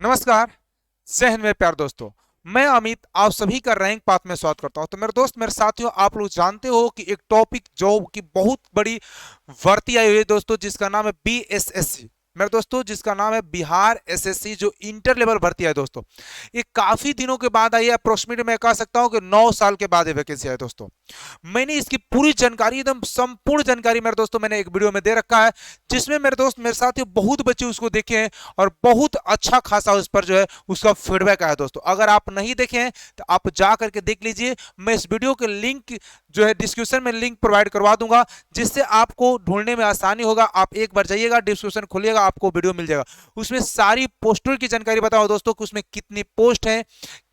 नमस्कार। जय हिंद मेरे प्यार दोस्तों। मैं अमित आप सभी का रैंक पाथ में स्वागत करता हूं। तो मेरे दोस्त मेरे साथियों, आप लोग जानते हो कि एक टॉपिक जो कि बहुत बड़ी भर्ती आई हुई है दोस्तों, जिसका नाम है बीएसएससी। मेरे दोस्तों, जिसका नाम है बिहार एसएससी, जो इंटर लेवल भर्ती है दोस्तों। ये काफी दिनों के बाद आई है। अप्रोक्सीमेट मैं कह सकता हूं कि 9 साल के बाद ये वैकेंसी है दोस्तों। मैंने इसकी पूरी जानकारी, एकदम संपूर्ण जानकारी मेरे दोस्तों मैंने एक वीडियो में दे रखा है, जिसमें मेरे दोस्त मेरे साथियों बहुत बच्चे उसको देखे हैं और बहुत अच्छा खासा उस पर जो है उसका फीडबैक आया दोस्तों। अगर आप नहीं देखे हैं तो आप जा करके देख लीजिए। मैं इस वीडियो के लिंक जो है डिस्क्रिप्शन में लिंक प्रोवाइड करवा दूंगा, जिससे आपको ढूंढने में आसानी होगा। आप एक बार जाइएगा, डिस्क्रिप्शन खोलिएगा, आपको वीडियो मिल जाएगा। उसमें सारी पोस्टों की जानकारी बताओ दोस्तों कि उसमें कितनी पोस्ट है,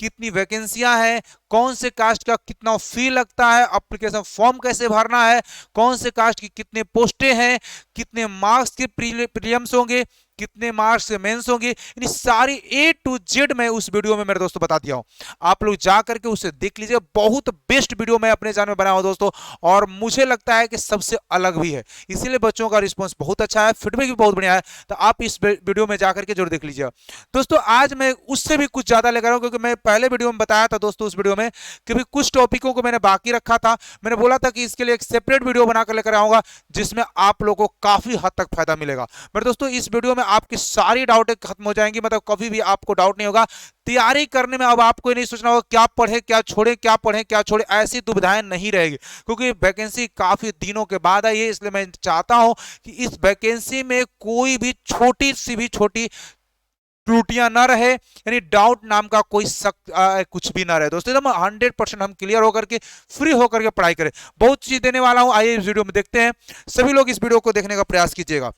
कितनी वैकेंसियां हैं, कौन से कास्ट का कितना फी लगता है, एप्लीकेशन फॉर्म कैसे भरना है, कौन से कास्ट की कितने पोस्टें हैं, कितने मार्क्स के प्रीलिम्स होंगे, कितने मार्क्स के मेंस होंगे, यानी सारी ए टू जेड मैं उस वीडियो में मेरे दोस्तों बता दिया हूं। आप लोग जा करके उसे देख लीजिए। बहुत बेस्ट वीडियो मैं अपने जान में बनाया हूं दोस्तों, और मुझे लगता है कि सबसे अलग भी है, इसीलिए बच्चों का रिस्पॉन्स बहुत अच्छा है, फीडबैक भी बहुत बढ़िया है। तो आप इस वीडियो में जाकर के जरूर देख लीजिए दोस्तों। आज मैं उससे भी कुछ ज्यादा लेकर आऊं, क्योंकि मैं पहले वीडियो में बताया था दोस्तों, उस वीडियो में कि भी कुछ टॉपिकों को मैंने बाकी रखा था। मैंने बोला था कि इसके लिए एक सेपरेट वीडियो बनाकर लेकर आऊंगा, जिसमें आप लोगों को काफी हद तक फायदा मिलेगा। मेरे दोस्तों, इस वीडियो में आपकी सारी डाउटें खत्म हो जाएंगी, मतलब कभी भी आपको डाउट नहीं होगा। तैयारी करने में अब आपको नहीं सोचना होगा क्या पढ़े क्या छोड़े, क्या पढ़े क्या छोड़े, ऐसी दुविधाएं नहीं रहेगी, क्योंकि वैकेंसी काफी दिनों के बाद आई है। इसलिए मैं चाहता हूं कि इस वैकेंसी में कोई भी छोटी सी भी छोटी त्रुटियां ना रहे, यानी डाउट नाम का कोई कुछ भी ना रहे दोस्तों। एकदम 100% हम क्लियर होकर के फ्री होकर के पढ़ाई करें। बहुत चीज देने वाला हूं, आइए इस वीडियो में देखते हैं। सभी लोग इस वीडियो को देखने का प्रयास कीजिएगा।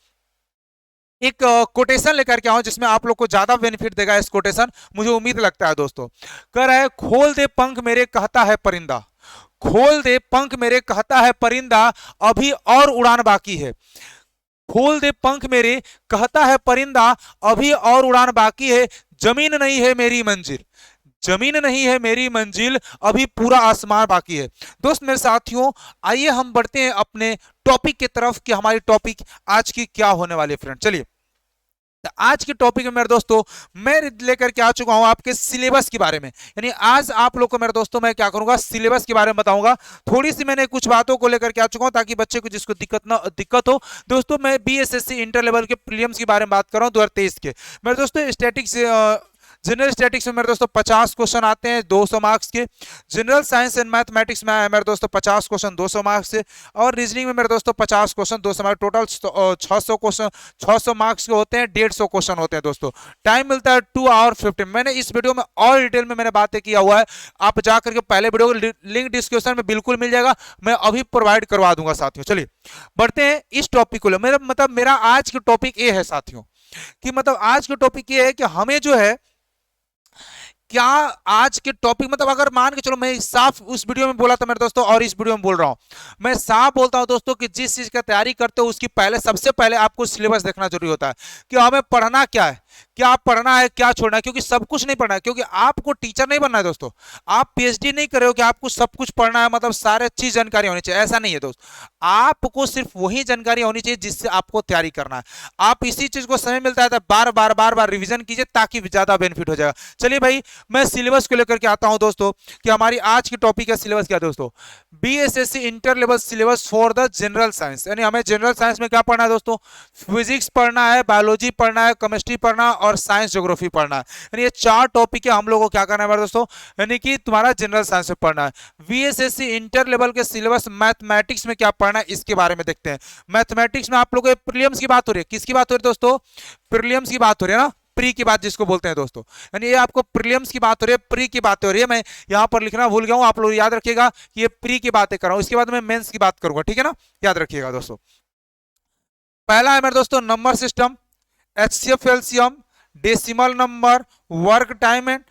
एक कोटेशन लेकर के आऊं जिसमें आप लोग को ज्यादा बेनिफिट देगा। इस कोटेशन मुझे उम्मीद लगता है दोस्तों। कह रहा है, खोल दे पंख मेरे कहता है परिंदा, खोल दे पंख मेरे कहता है परिंदा, अभी और उड़ान बाकी है। खोल दे पंख मेरे कहता है परिंदा, अभी और उड़ान बाकी है। जमीन नहीं है मेरी मंजिल, जमीन नहीं है मेरी मंजिल, अभी पूरा आसमान बाकी है। दोस्त मेरे साथियों, आइए हम बढ़ते हैं अपने टॉपिक की तरफ कि हमारी टॉपिक आज की क्या होने वाली है फ्रेंड। चलिए, तो आज के टॉपिक में मेरे दोस्तों मैं लेकर के आ चुका हूं आपके सिलेबस के बारे में। यानी आज आप लोग को मेरे दोस्तों मैं क्या करूंगा, सिलेबस के बारे में बताऊंगा। थोड़ी सी मैंने कुछ बातों को लेकर के आ चुका हूं, ताकि बच्चे को जिसको दिक्कत हो। दोस्तों, मैं बीएसएससी इंटर लेवल के प्रीलिम्स के बारे में बात कर रहा हूं 2023 के। मेरे दोस्तों, स्टैटिक्स जनरल स्टैटिक्स में मेरे दोस्तों 50 क्वेश्चन आते हैं 200 मार्क्स के। जनरल साइंस एंड मैथमेटिक्स में मेरे दोस्तों 50 क्वेश्चन 200 मार्क्स से। और रीजनिंग में मेरे दोस्तों 50 question 200 marks, total 600 question 600 marks के होते हैं। 150 क्वेश्चन होते हैं दोस्तों। टाइम मिलता है 2 आवर 15। मैंने इस वीडियो में और डिटेल में मैंने बातें किया हुआ है। आप जाकर के पहले वीडियो का लिंक डिस्क्रिप्शन में बिल्कुल मिल जाएगा, मैं अभी प्रोवाइड करवा दूंगा साथियों। चलिए बढ़ते हैं इस टॉपिक को। मेरा आज का टॉपिक ये है साथियों, कि मतलब आज का टॉपिक ये है कि हमें जो है क्या आज के टॉपिक, मतलब अगर मान के चलो, मैं साफ उस वीडियो में बोला था मेरे दोस्तों और इस वीडियो में बोल रहा हूं। मैं साफ बोलता हूं दोस्तों कि जिस चीज का तैयारी करते हो उसकी पहले सबसे पहले आपको सिलेबस देखना जरूरी होता है, कि हमें पढ़ना क्या है, क्या पढ़ना है क्या छोड़ना है। क्योंकि सब कुछ नहीं पढ़ना है, क्योंकि आपको टीचर नहीं बनना है दोस्तों। आप पीएचडी नहीं कर रहे हो कि आपको सब कुछ पढ़ना है, मतलब सारे अच्छी जानकारी होनी चाहिए, ऐसा नहीं है दोस्त। आपको सिर्फ वही जानकारी होनी चाहिए जिससे आपको तैयारी करना है। आप इसी चीज को समय मिलता है तो बार बार बार बार रिविजन कीजिए, ताकि ज्यादा बेनिफिट हो जाएगा। चलिए भाई, मैं सिलेबस को लेकर के आता हूं दोस्तों, कि हमारी आज की टॉपिक है सिलेबस क्या दोस्तों। BSSC inter level syllabus for the general science, यानी हमें जनरल साइंस में क्या पढ़ना है दोस्तों, फिजिक्स पढ़ना है, बायोलॉजी पढ़ना है, केमिस्ट्री पढ़ना और साइंस ज्योग्राफी पढ़ना है। यानी ये 4 टॉपिक है, हम लोगों को क्या करना है दोस्तों, यानी कि तुम्हारा जनरल साइंस में पढ़ना है। बीएसएससी इंटर लेवल के सिलेबस मैथमेटिक्स में क्या पढ़ना है, इसके बारे में देखते हैं। मैथमेटिक्स में आप लोगों के प्रीलिम्स की बात हो रही है, किसकी बात हो रही है दोस्तों, प्रीलिम्स की बात हो रही है ना, प्री की बात जिसको बोलते हैं दोस्तों। यानी ये आपको प्रीलिम्स की बात हो रही है, प्री की बात हो रही है। मैं यहां पर लिखना भूल गया हूं, आप लोग याद रखिएगा कि ये प्री की बातें कर रहा हूं। इसके बाद मैं मेंस की बात करूंगा, ठीक है ना, याद रखिएगा दोस्तों। पहला है मेरे दोस्तों number system, HCF LCM, decimal number, work time and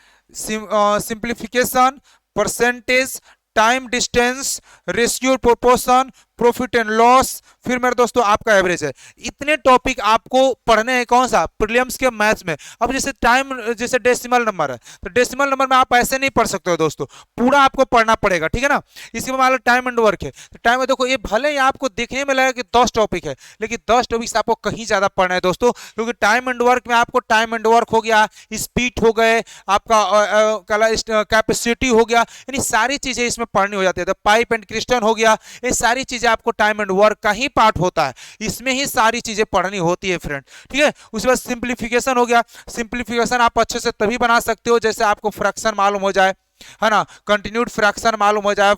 simplification, percentage, time distance, ratio proportion, profit and loss, फिर मेरे दोस्तों आपका एवरेज है। इतने टॉपिक आपको पढ़ने हैं कौन सा, प्रीलिम्स के मैथ्स में। अब जैसे टाइम, जैसे डेसिमल नंबर है, तो डेसिमल नंबर में आप ऐसे नहीं पढ़ सकते हो दोस्तों, पूरा आपको पढ़ना पड़ेगा, ठीक है ना। इसके बाद मान लो टाइम एंड वर्क है, तो टाइम में देखो ये भले ही आपको देखने में लगा कि 10 टॉपिक है, लेकिन 10 टॉपिक से आपको कहीं ज्यादा पढ़ना है दोस्तों, क्योंकि टाइम एंड वर्क में आपको टाइम एंड वर्क हो गया, स्पीड हो गए, आपका कैपेसिटी हो गया, यानी सारी चीजें इसमें पढ़नी हो जाती है। तो पाइप एंड क्रिस्टन हो गया, ये सारी चीजें आपको टाइम एंड वर्क का ही पार्ट होता है, इसमें ही सारी चीजें पढ़नी होती है फ्रेंड, ठीक है। उसके बाद सिंप्लीफिकेशन हो गया, सिंप्लीफिकेशन आप अच्छे से तभी बना सकते हो जैसे आपको फ्रैक्शन मालूम हो जाए, है ना, कंटिन्यूड फ्रैक्शन मालूम हो जाए,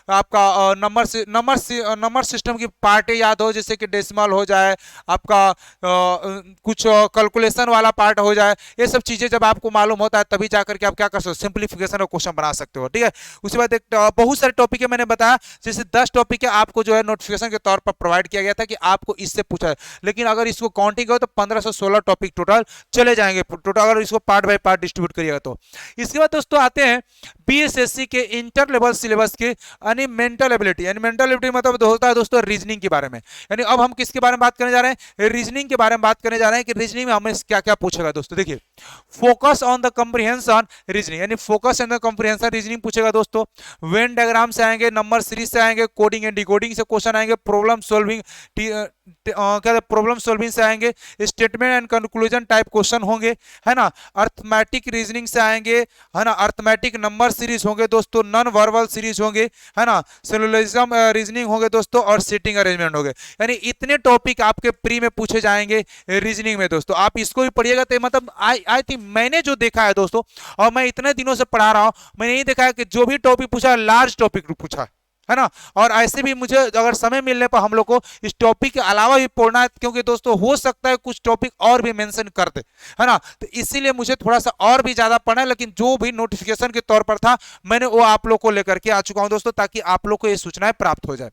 आपका नंबर सिस्टम की पार्टें याद हो, जैसे कि डेसिमल हो जाए, आपका कुछ कैलकुलेशन वाला पार्ट हो जाए, ये सब चीजें जब आपको मालूम होता है तभी जाकर के आप क्या कर सकते हो, सिंप्लीफिकेशन का क्वेश्चन बना सकते हो, ठीक है। उसके बाद एक बहुत सारे टॉपिक है, मैंने बताया जैसे 10 टॉपिक है, आपको जो है नोटिफिकेशन के तौर पर प्रोवाइड किया गया था कि आपको इससे पूछा है, लेकिन अगर इसको काउंटिंग करो तो 15 से 16 टॉपिक टोटल चले जाएंगे टोटल, अगर इसको पार्ट बाय पार्ट डिस्ट्रीब्यूट करिएगा तो। इसके बाद दोस्तों आते हैं बीएसएससी के इंटर लेवल सिलेबस के, यानी मेंटल एबिलिटी, यानी मेंटल एबिलिटी मतलब होता है दोस्तों रीजनिंग के बारे में। यानी अब हम किसके बारे में बात करने जा रहे हैं, रीजनिंग के बारे में बात करने जा रहे हैं कि रीजनिंग में हमें क्या क्या पूछेगा दोस्तों। देखिए, focus on the comprehension reasoning, यानी focus on the comprehension reasoning पूछेगा दोस्तों। वेन डायग्राम से आएंगे, नंबर सीरीज से आएंगे, कोडिंग एंड डिकोडिंग से क्वेश्चन आएंगे, प्रॉब्लम सॉल्विंग क्या प्रॉब्लम सॉल्विंग से आएंगे, statement and conclusion type question होंगे, है ना। अर्थमेटिक रीजनिंग से आएंगे, है ना, अर्थमेटिक नंबर सीरीज होंगे दोस्तों, नॉन वर्बल सीरीज होंगे, है ना, सिलोजिज्म रीजनिंग होंगे दोस्तों, और सीटिंग अरेंजमेंट होंगे। यानी इतने टॉपिक आपके प्री में पूछे जाएंगे रीजनिंग में दोस्तों, आप इसको भी पढ़िएगा। तो मतलब आई थिंक मैंने जो देखा है दोस्तों, और मैं इतने दिनों से पढ़ा रहा हूं, मैंने ये देखा है कि जो भी टॉपिक पूछा लार्ज टॉपिक पूछा है ना। और ऐसे भी मुझे अगर समय मिलने पर हम लोग को इस टॉपिक के अलावा भी पढ़ना है, क्योंकि दोस्तों हो सकता है कुछ टॉपिक और भी मेंशन कर दे, है ना, तो इसीलिए मुझे थोड़ा सा और भी ज्यादा पढ़ना है। लेकिन जो भी नोटिफिकेशन के तौर पर था मैंने वो आप लोग को लेकर के आ चुका हूं दोस्तों, ताकि आप लोग को ये सूचनाएं प्राप्त हो जाए।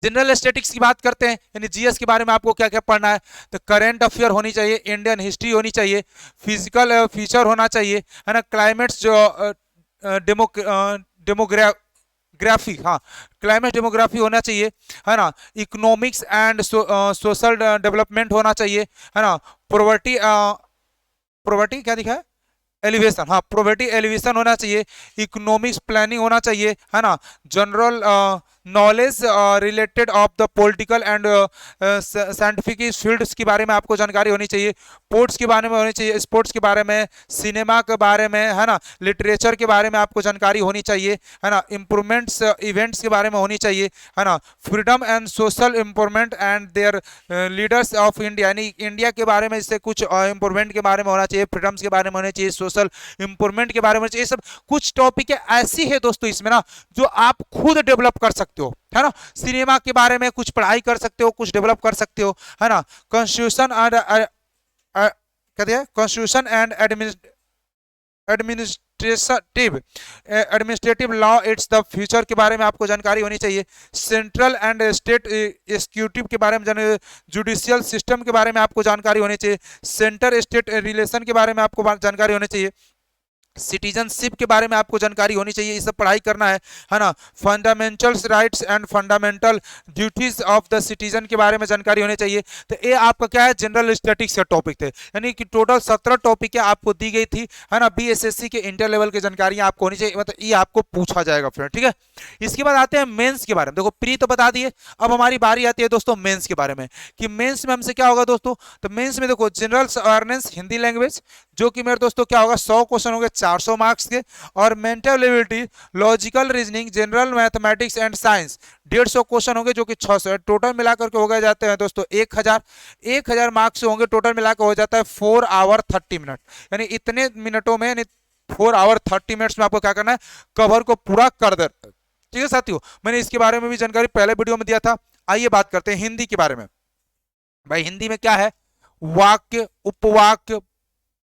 जनरल स्टैटिक्स की बात करते हैं, यानी जीएस के बारे में आपको क्या क्या पढ़ना है, तो करंट अफेयर होनी चाहिए, इंडियन हिस्ट्री होनी चाहिए, फिजिकल फीचर होना चाहिए, है ना, क्लाइमेट्स जो डेमोग्राफी, हाँ, क्लाइमेट डेमोग्राफी होना चाहिए, है ना, इकोनॉमिक्स एंड सोशल डेवलपमेंट होना चाहिए, है ना, प्रोवर्टी प्रोवर्टी क्या दिखा है, एलिवेशन, हाँ, प्रोवर्टी एलिवेशन होना चाहिए, इकोनॉमिक्स प्लानिंग होना चाहिए, है ना, general knowledge related of the political and scientific fields के बारे में आपको जानकारी होनी चाहिए, पोर्ट्स के बारे में होनी चाहिए, स्पोर्ट्स के बारे में, सिनेमा के बारे में, है ना, लिटरेचर के बारे में आपको जानकारी होनी चाहिए, है ना, इम्प्रूवमेंट्स इवेंट्स के बारे में होनी चाहिए, है ना, freedom and social improvement and there leaders of India, यानी इंडिया के बारे में इससे कुछ इम्प्रूवमेंट के बारे में होना चाहिए, फ्रीडम्स के बारे में होना चाहिए, सोशल इम्प्रूवमेंट के बारे में होना चाहिए। सब कुछ टॉपिक ऐसी है दोस्तों इसमें ना, जो आप खुद डेवलप कर सकते हो, है ना। सिनेमा के बारे में कुछ पढ़ाई कर सकते हो, कुछ डेवलप कर सकते हो, है ना। कॉन्स्टिट्यूशन एंड कहते हैं constitution and administrative law it's the future के बारे में आपको जानकारी होनी चाहिए, सेंट्रल एंड स्टेट एग्जीक्यूटिव के बारे में, जुडिशियल सिस्टम के बारे में आपको जानकारी होनी चाहिए, सेंटर स्टेट रिलेशन के बारे में आपको जानकारी होनी चाहिए, सिटीजनशिप के बारे में आपको जानकारी होनी चाहिए, ये सब पढ़ाई करना है ना। Fundamental rights and fundamental duties of the citizen के बारे में जानकारी होनी चाहिए। तो ये आपका क्या है, जनरल स्टैटिक्स का टॉपिक थे, यानी कि टोटल 17 टॉपिक आपको दी गई थी, है ना। बीएसएससी के इंटर लेवल की जानकारियां आपको होनी चाहिए, मतलब ये आपको पूछा जाएगा फ्रेंड, ठीक है। इसके बाद आते हैं मेंस के बारे में। देखो प्री तो बता दिए, अब हमारी बारी आती है दोस्तों मेंस के बारे में, कि मेंस में हमसे क्या होगा दोस्तों। तो मेंस में देखो जनरल अवेयरनेस हिंदी लैंग्वेज, जो कि मेरे दोस्तों क्या होगा, 100 क्वेश्चन होंगे 400 मार्क्स के, और mental ability, logical reasoning, general mathematics and science 150 question होंगे, जो कि 600 टोटल मिलाकर के हो गए जाते हैं दोस्तों 1000 मार्क्स होंगे, टोटल मिलाकर हो जाता है 4 आवर 30 मिनट, यानी इतने मिनटों में, यानी 4 आवर 30 मिनट्स में आपको क्या करना है, कवर को पूरा कर दे। ठीक है साथियों, मैंने इसके बारे में भी जानकारी पहले वीडियो में दिया था। आइए बात करते हैं हिंदी के बारे में। भाई हिंदी में क्या है, वाक्य, उपवाक्य,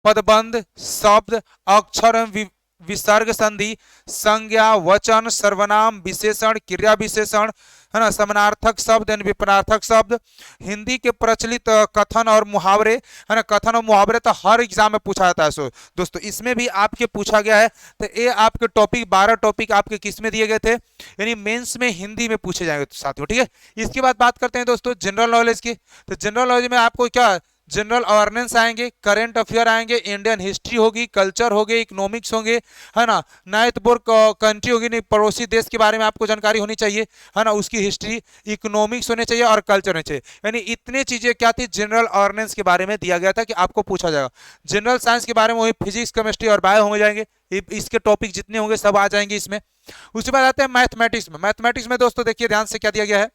पदबंध, शब्द, अक्षर एवं विसर्ग संधि, संज्ञा, वचन, सर्वनाम, विशेषण, क्रिया विशेषण, है ना, समानार्थक शब्द यानी विपरीतार्थक शब्द, हिंदी के प्रचलित कथन और मुहावरे, है ना, कथन और मुहावरे तो हर एग्जाम में पूछा जाता है। सो दोस्तों इसमें भी आपके पूछा गया है। तो ये आपके टॉपिक 12 टॉपिक आपके किस में दिए गए थे, यानी मेंस में हिंदी में पूछे जाएंगे साथियों, ठीक है। इसके बाद बात करते हैं दोस्तों जनरल नॉलेज की। तो जनरल नॉलेज में आपको क्या जनरल अवेयरनेस आएंगे, करंट अफेयर आएंगे, इंडियन हिस्ट्री होगी, कल्चर होगी, इकोनॉमिक्स होंगे, है ना, नाइट बोर्ड कंट्री होगी, नहीं पड़ोसी देश के बारे में आपको जानकारी होनी चाहिए, है ना, उसकी हिस्ट्री, इकोनॉमिक्स होने चाहिए और कल्चर होने चाहिए। यानी इतने चीजें क्या थी जनरल अवेयरनेस के बारे में दिया गया था कि आपको पूछा जाएगा। जनरल साइंस के बारे में वही फिजिक्स, केमिस्ट्री और बायो हो जाएंगे, इसके टॉपिक जितने होंगे सब आ जाएंगे इसमें। उसके बाद आते हैं मैथमेटिक्स में। मैथमेटिक्स में दोस्तों देखिए ध्यान से क्या दिया गया है।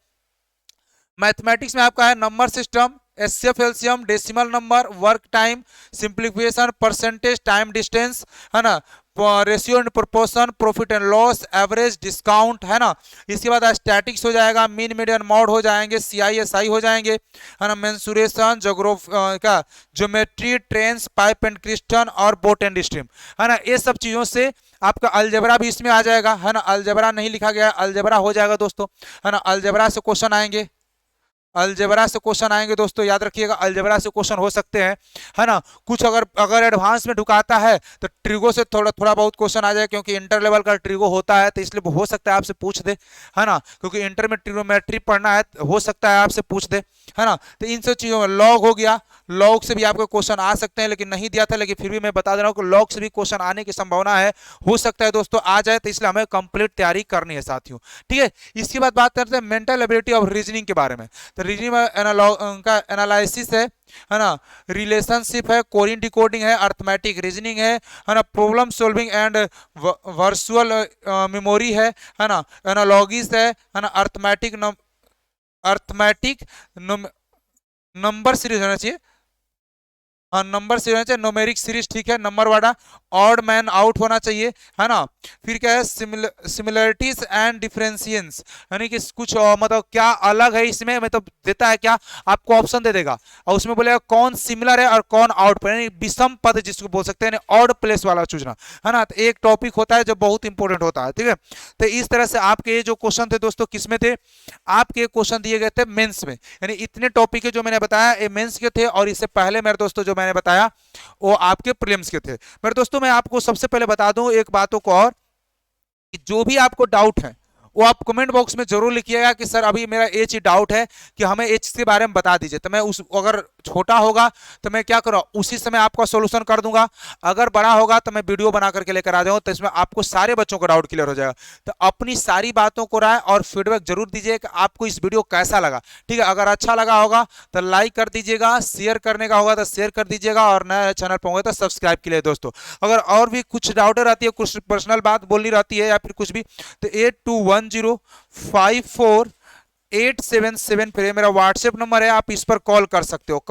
मैथमेटिक्स में आपका है number system, HCF, LCM, decimal number, work time, simplification, percentage, time distance, है ना, ratio and proportion, profit and loss, average, discount, है ना। इसके बाद स्टैटिक्स हो जाएगा, मीन मीडियन मॉड हो जाएंगे, सीआईएसआई हो जाएंगे, है ना, मेंसुरेशन, क्या ज्योमेट्री, ट्रेंस, पाइप एंड क्रिस्टन और बोट एंड स्ट्रीम, है ना। ये सब चीजों से आपका अलजेब्रा भी इसमें आ जाएगा, है ना। अलजेब्रा नहीं लिखा गया, अलजेब्रा हो जाएगा दोस्तों, है ना। अलजेब्रा से क्वेश्चन आएंगे, अलजेब्रा से क्वेश्चन आएंगे दोस्तों, याद रखिएगा अलजेब्रा से क्वेश्चन हो सकते हैं, है ना। कुछ अगर अगर एडवांस में ढुकाता है तो ट्रिगो से थोड़ा थोड़ा बहुत क्वेश्चन आ जाए, क्योंकि इंटर लेवल का ट्रिगो होता है, तो इसलिए हो सकता है आपसे पूछ दे, है ना, क्योंकि इंटर में ट्रिगोमेट्री पढ़ना है, हो सकता है आपसे पूछ दे, है ना। तो इन सब चीजों में लॉग हो गया, लॉग से भी आपको क्वेश्चन आ सकते हैं, लेकिन नहीं दिया था, लेकिन फिर भी मैं बता दे रहा हूँ कि लॉग से भी क्वेश्चन आने की संभावना है, हो सकता है दोस्तों आ जाए, तो इसलिए हमें कंप्लीट तैयारी करनी है साथियों, ठीक है। इसके बाद बात करते हैं मेंटल एबिलिटी ऑफ रीजनिंग के बारे में। तो रीजनिंग में उनका एनालिसिस है ना, रिलेशनशिप है, कोडिंग डिकोडिंग है, अर्थमेटिक रीजनिंग है ना, problem solving and virtual memory है ना, एनालॉजीज है ना, अर्थमेटिक नंबर सीरीज होना चाहिए, हाँ नंबर सीरीज होना चाहिए, न्यूमेरिक सीरीज, ठीक है, नंबर वाला, ऑड मैन आउट होना चाहिए, है ना। फिर क्या है सिमिलरिटीज एंड डिफरेंशियंस, यानी कि कुछ मतलब क्या अलग है इसमें, मतलब देता है क्या, आपको ऑप्शन दे देगा और उसमें बोलेगा कौन सिमिलर है और कौन आउट पर, यानी विषम पद जिसको बोल सकते हैं, ऑड प्लेस वाला चूजना, है ना। तो एक टॉपिक होता है जो बहुत इंपॉर्टेंट होता है, ठीक है। तो इस तरह से आपके जो क्वेश्चन थे दोस्तों किसमें थे, आपके क्वेश्चन दिए गए थे मेंस में, यानी इतने टॉपिक जो मैंने बताया ये मेंस के थे, और इससे पहले मेरे दोस्तों जो मैंने बताया वो आपके प्रीलिम्स के थे। मेरे दोस्तों मैं आपको सबसे पहले बता दूं एक बातों को और, कि जो भी आपको डाउट है वो आप कमेंट बॉक्स में जरूर लिखिएगा कि सर अभी मेरा ये चीज डाउट है कि हमें ये चीज के बारे में बता दीजिए, तो मैं उस अगर छोटा होगा तो मैं क्या करूँ उसी समय आपका सोल्यूशन कर दूंगा, अगर बड़ा होगा तो मैं वीडियो बना करके लेकर आ जाऊँ, तो इसमें आपको सारे बच्चों का डाउट क्लियर हो जाएगा। तो अपनी सारी बातों को राय और फीडबैक जरूर दीजिए कि आपको इस वीडियो कैसा लगा, ठीक है। अगर अच्छा लगा होगा तो लाइक कर दीजिएगा, शेयर करने का होगा तो शेयर कर दीजिएगा, और नया चैनल पर होगा तो सब्सक्राइब के लिए दोस्तों। अगर और भी कुछ डाउट रहती है, कुछ पर्सनल बात बोलनी रहती है या फिर कुछ भी, तो 821054 877 फिर मेरा व्हाट्सएप नंबर है, आप इस पर कॉल कर सकते हो,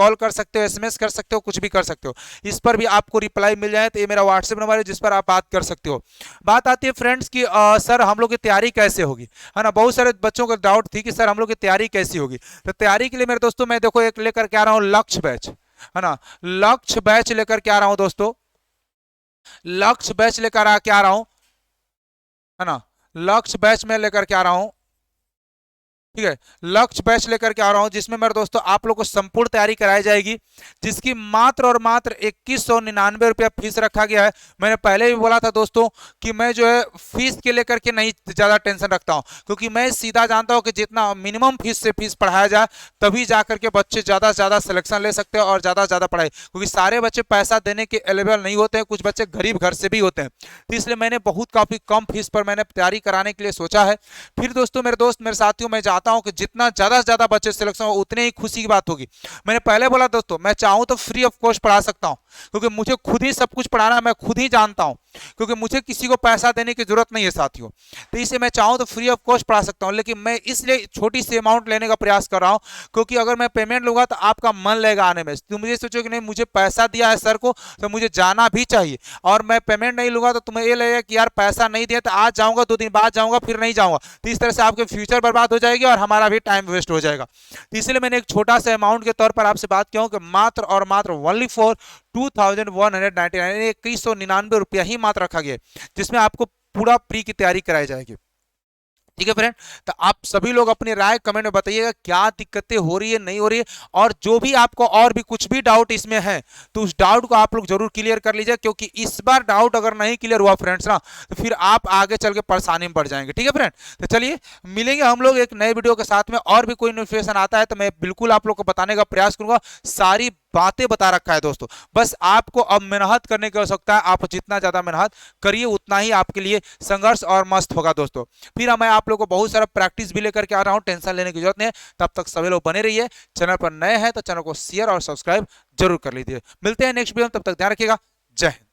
एसएमएस कर सकते हो, कुछ भी कर सकते हो, इस पर भी आपको रिप्लाई मिल जाए, तो ये मेरा व्हाट्सएप नंबर है जिस पर आप बात कर सकते हो। बात आती है फ्रेंड्स की सर हम लोग की तैयारी कैसे होगी, है ना। बहुत सारे बच्चों को डाउट थी कि सर हम लोग की तैयारी कैसी होगी। तो तैयारी के लिए मेरे दोस्तों मैं देखो एक लेकर के आ रहा हूँ लक्ष्य बैच, है ना, लक्ष्य बैच लेकर के आ रहा हूँ दोस्तों, लक्ष्य बैच लेकर के आ रहा हूँ, है ना, लक्ष्य बैच में लेकर के आ रहा हूं, ठीक है, लक्ष्य बैच लेकर के आ रहा हूं, जिसमें मेरे दोस्तों आप लोग को संपूर्ण तैयारी कराई जाएगी, जिसकी मात्र और मात्र 2199 रुपया फीस रखा गया है। मैंने पहले भी बोला था दोस्तों कि मैं जो है फीस के लेकर के नहीं ज्यादा टेंशन रखता हूं, क्योंकि मैं सीधा जानता हूं कि जितना मिनिमम फीस से फीस पढ़ाया जाए तभी जाकर के बच्चे ज्यादा से ज्यादा सिलेक्शन ले सकते हैं और ज्यादा से ज्यादा पढ़ाई, क्योंकि सारे बच्चे पैसा देने के एलेबल नहीं होते हैं, कुछ बच्चे गरीब घर से भी होते हैं, तो इसलिए मैंने बहुत काफी कम फीस पर मैंने तैयारी कराने के लिए सोचा है। फिर दोस्तों मेरे दोस्त मेरे साथियों मैं चाहता हूं कि जितना ज्यादा से ज्यादा बच्चे सिलेक्शन हो उतने ही खुशी की बात होगी। मैंने पहले बोला दोस्तों मैं चाहूं तो फ्री ऑफ कॉस्ट पढ़ा सकता हूं, क्योंकि मुझे खुद ही सब कुछ पढ़ाना मैं खुद ही जानता हूं, क्योंकि मुझे किसी को पैसा देने की जरूरत नहीं है साथियों। तो इसे मैं चाहूं तो फ्री ऑफ कॉस्ट पढ़ा सकता हूं, लेकिन मैं इसलिए छोटी सी अमाउंट लेने का प्रयास कर रहा हूं, क्योंकि अगर मैं पेमेंट लूंगा तो आपका मन लगेगा आने में, तो मुझे सोचो कि नहीं मुझे पैसा दिया है सर को तो मुझे जाना भी चाहिए, और मैं पेमेंट नहीं लूंगा तो तुम्हें ये लगेगा कि यार पैसा नहीं दिया तो आज जाऊंगा 2 दिन बाद जाऊंगा फिर नहीं जाऊंगा, तो इस तरह से आपके फ्यूचर बर्बाद हो जाएगी और हमारा भी टाइम वेस्ट हो जाएगा। तो इसलिए मैंने एक छोटा सा अमाउंट के तौर पर आपसे बात किया हूं कि मात्र और मात्र ओनली फॉर 2199 2199 ही मात्र रखा गया है, जिसमें आपको पूरा प्री की तैयारी कराई जाएगी। ठीक है फ्रेंड, तो आप सभी लोग अपनी राय कमेंट में बताइएगा क्या दिक्कतें हो रही है, नहीं हो रही है, और जो भी आपको और भी कुछ भी डाउट इसमें है तो उस डाउट को आप लोग जरूर क्लियर कर लीजिए, क्योंकि इस बार डाउट अगर नहीं क्लियर हुआ फ्रेंड्स ना, तो फिर आप आगे चल के परेशानी में पड़ जाएंगे। ठीक है फ्रेंड, तो चलिए मिलेंगे हम लोग एक नए वीडियो के साथ में, और भी कोई नोटिफिकेशन आता है तो मैं बिल्कुल आप लोग को बताने का प्रयास करूंगा। सारी बातें बता रखा है दोस्तों, बस आपको अब मेहनत करने की आवश्यकता है। आप जितना ज्यादा मेहनत करिए उतना ही आपके लिए संघर्ष और मस्त होगा दोस्तों। फिर मैं आप लोगों को बहुत सारा प्रैक्टिस भी लेकर के आ रहा हूं, टेंशन लेने की जरूरत नहीं है। तब तक सभी लोग बने रहिए, चैनल पर नए हैं तो चैनल को शेयर और सब्सक्राइब जरूर कर लीजिए। मिलते हैं नेक्स्ट वीडियो में, तब तक ध्यान रखिएगा। जय हिंद।